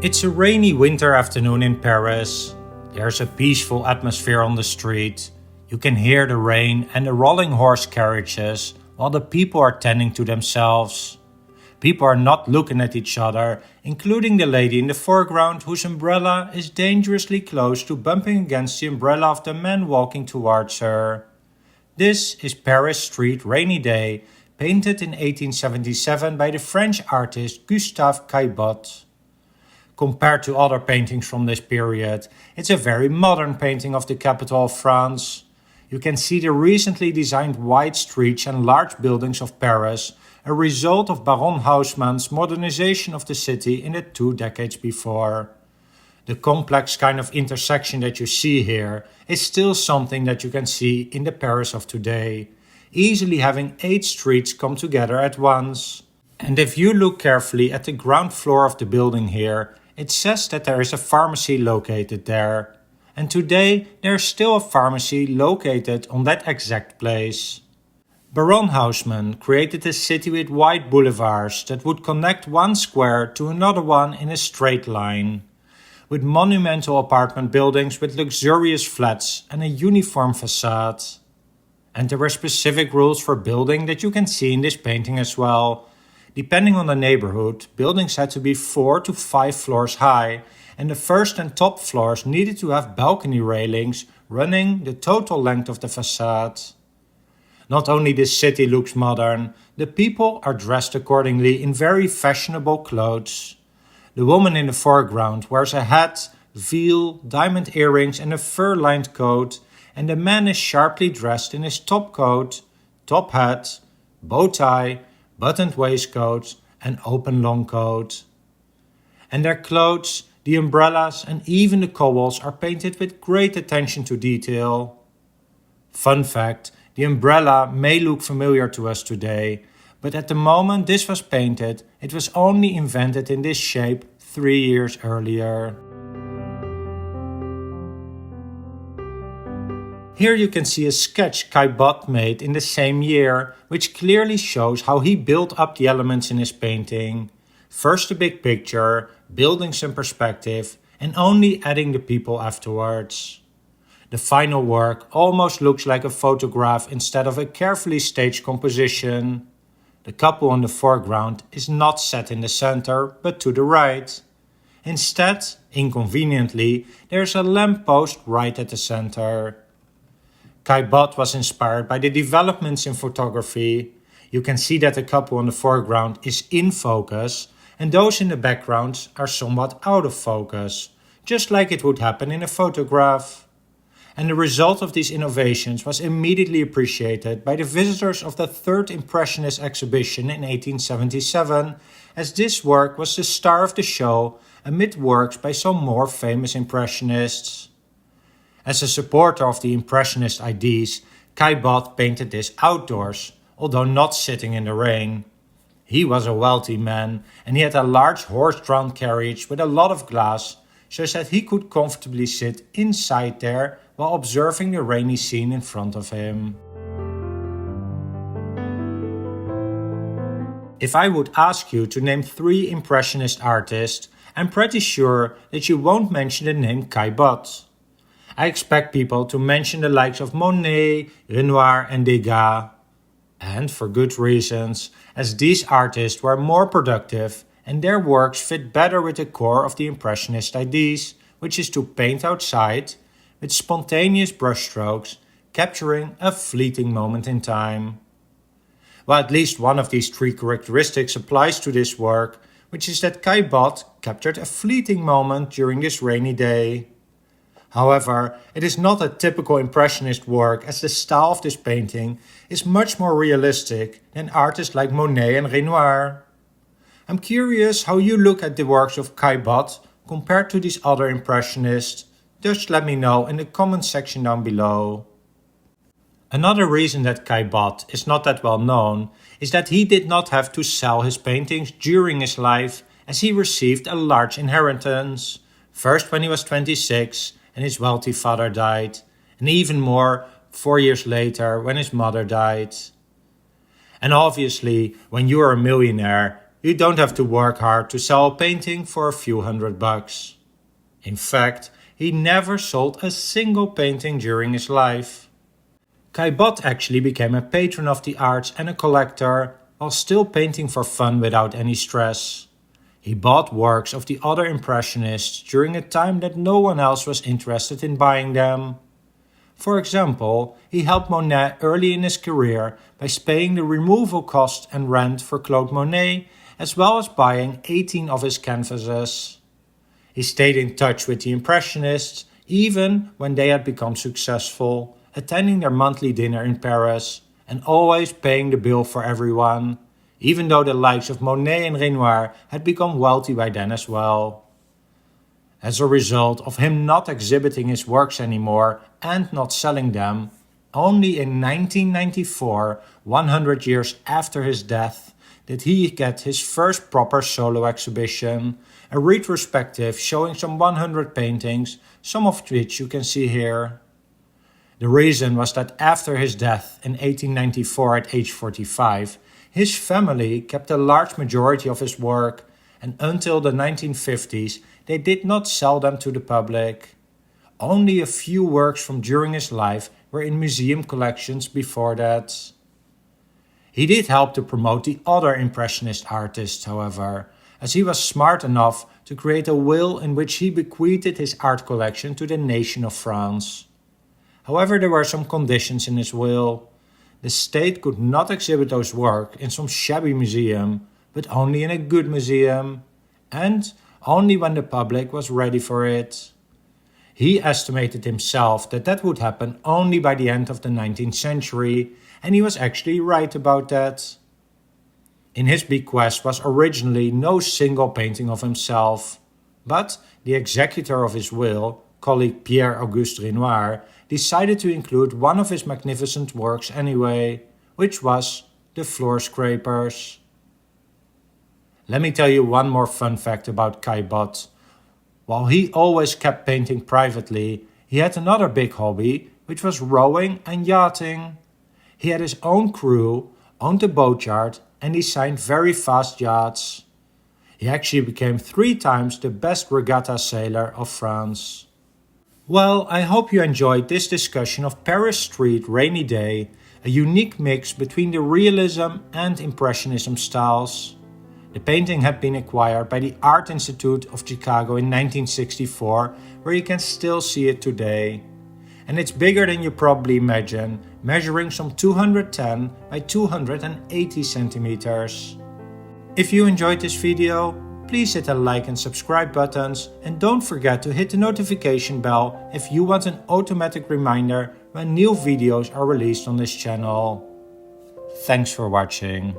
It's a rainy winter afternoon in Paris. There's a peaceful atmosphere on the street. You can hear the rain and the rolling horse carriages while the people are tending to themselves. People are not looking at each other, including the lady in the foreground whose umbrella is dangerously close to bumping against the umbrella of the man walking towards her. This is Paris Street Rainy Day, painted in 1877 by the French artist Gustave Caillebotte. Compared to other paintings from this period, it's a very modern painting of the capital of France. You can see the recently designed wide streets and large buildings of Paris, a result of Baron Haussmann's modernization of the city in the 2 decades before. The complex kind of intersection that you see here is still something that you can see in the Paris of today, easily having 8 streets come together at once. And if you look carefully at the ground floor of the building here, it says that there is a pharmacy located there. And today there is still a pharmacy located on that exact place. Baron Haussmann created a city with wide boulevards that would connect one square to another one in a straight line, with monumental apartment buildings with luxurious flats and a uniform facade. And there were specific rules for building that you can see in this painting as well. Depending on the neighborhood, buildings had to be 4 to 5 floors high, and the first and top floors needed to have balcony railings running the total length of the facade. Not only this city looks modern, the people are dressed accordingly in very fashionable clothes. The woman in the foreground wears a hat, veil, diamond earrings and a fur-lined coat, and the man is sharply dressed in his top coat, top hat, bow tie, buttoned waistcoat and open long coat. And their clothes, the umbrellas and even the cobbles are painted with great attention to detail. Fun fact, the umbrella may look familiar to us today, but at the moment this was painted, it was only invented in this shape 3 years earlier. Here you can see a sketch Caillebotte made in the same year, which clearly shows how he built up the elements in his painting. First the big picture, building some perspective, and only adding the people afterwards. The final work almost looks like a photograph instead of a carefully staged composition. The couple in the foreground is not set in the center, but to the right. Instead, inconveniently, there is a lamp post right at the center. Caillebotte was inspired by the developments in photography. You can see that the couple in the foreground is in focus and those in the background are somewhat out of focus, just like it would happen in a photograph. And the result of these innovations was immediately appreciated by the visitors of the Third Impressionist exhibition in 1877, as this work was the star of the show amid works by some more famous Impressionists. As a supporter of the Impressionist ideas, Caillebotte painted this outdoors, although not sitting in the rain. He was a wealthy man, and he had a large horse-drawn carriage with a lot of glass, so that he could comfortably sit inside there while observing the rainy scene in front of him. If I would ask you to name 3 Impressionist artists, I'm pretty sure that you won't mention the name Caillebotte. I expect people to mention the likes of Monet, Renoir and Degas. And for good reasons, as these artists were more productive and their works fit better with the core of the Impressionist ideas, which is to paint outside with spontaneous brushstrokes, capturing a fleeting moment in time. Well, at least one of these 3 characteristics applies to this work, which is that Caillebotte captured a fleeting moment during this rainy day. However, it is not a typical Impressionist work, as the style of this painting is much more realistic than artists like Monet and Renoir. I'm curious how you look at the works of Caillebotte compared to these other Impressionists. Just let me know in the comment section down below. Another reason that Caillebotte is not that well known is that he did not have to sell his paintings during his life, as he received a large inheritance, first when he was 26 and his wealthy father died, and even more 4 years later when his mother died. And obviously, when you are a millionaire, You don't have to work hard to sell a painting for a few $100. In fact, he never sold a single painting during his life. Caillebotte actually became a patron of the arts and a collector, while still painting for fun without any stress. He bought works of the other Impressionists during a time that no one else was interested in buying them. For example, he helped Monet early in his career by paying the removal cost and rent for Claude Monet, as well as buying 18 of his canvases. He stayed in touch with the Impressionists even when they had become successful, attending their monthly dinner in Paris and always paying the bill for everyone, even though the likes of Monet and Renoir had become wealthy by then as well. As a result of him not exhibiting his works anymore and not selling them, only in 1994, 100 years after his death, did he get his first proper solo exhibition, a retrospective showing some 100 paintings, some of which you can see here. The reason was that after his death in 1894 at age 45, his family kept a large majority of his work, and until the 1950s they did not sell them to the public. Only a few works from during his life were in museum collections before that. He did help to promote the other Impressionist artists, however, as he was smart enough to create a will in which he bequeathed his art collection to the nation of France. However, there were some conditions in his will. The state could not exhibit those works in some shabby museum, but only in a good museum, and only when the public was ready for it. He estimated himself that that would happen only by the end of the 19th century, and he was actually right about that. In his bequest was originally no single painting of himself, but the executor of his will, colleague Pierre-Auguste Renoir, decided to include one of his magnificent works anyway, which was the Floor Scrapers. Let me tell you one more fun fact about Caillebotte. While he always kept painting privately, he had another big hobby, which was rowing and yachting. He had his own crew, owned a boatyard, and designed very fast yachts. He actually became 3 times the best regatta sailor of France. Well, I hope you enjoyed this discussion of Paris Street Rainy Day, a unique mix between the Realism and Impressionism styles. The painting had been acquired by the Art Institute of Chicago in 1964, where you can still see it today. And it's bigger than you probably imagine, measuring some 210 by 280 centimeters. If you enjoyed this video, please hit the like and subscribe buttons, and don't forget to hit the notification bell if you want an automatic reminder when new videos are released on this channel. Thanks for watching.